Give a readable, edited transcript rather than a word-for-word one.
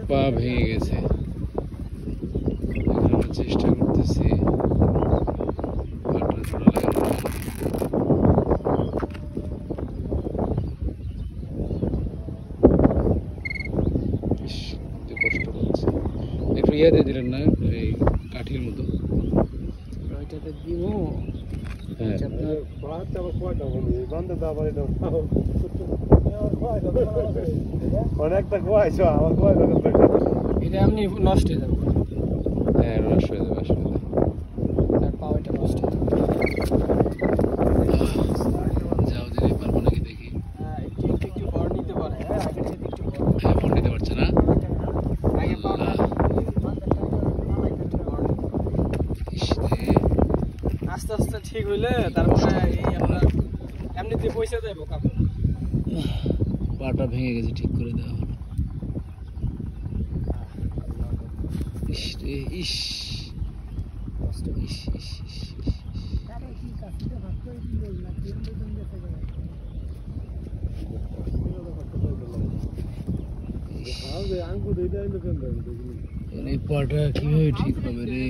পা ভেঙে গেছে। আমরা চেষ্টা করতেছি পাটা জোড়া লাগানোর জন্য। কষ্ট হচ্ছে, একটু ইয়ে দিয়ে দিলেন না, এই কাঠির মতো ওইটাতে দিব। হ্যাঁ অনেকটা কোয়াইছো আমার কোয়াই এটা এমনি নষ্ট হয়ে যাবে। হ্যাঁ নষ্ট হয়ে যাবে আসলে। তার পাওয়াটা নষ্ট হয়ে যাবে। যাও দিলে পারবো নাকি দেখি। হ্যাঁ একটু বড় নিতে পারে। হ্যাঁ আগে থেকে একটু বড়। হ্যাঁ ফোন নিতে পারছে না। আগে পাওয়া আস্তে আস্তে ঠিক হইলে তারপরে এই আপনার এমনিতে পয়সা দেবো কাপড়। পাটা ভেঙে গেছে, ঠিক করে দেওয়া হলো। ইস রে ইস, ইস ইস ইস এই পাটা কিভাবে ঠিক হবে রে?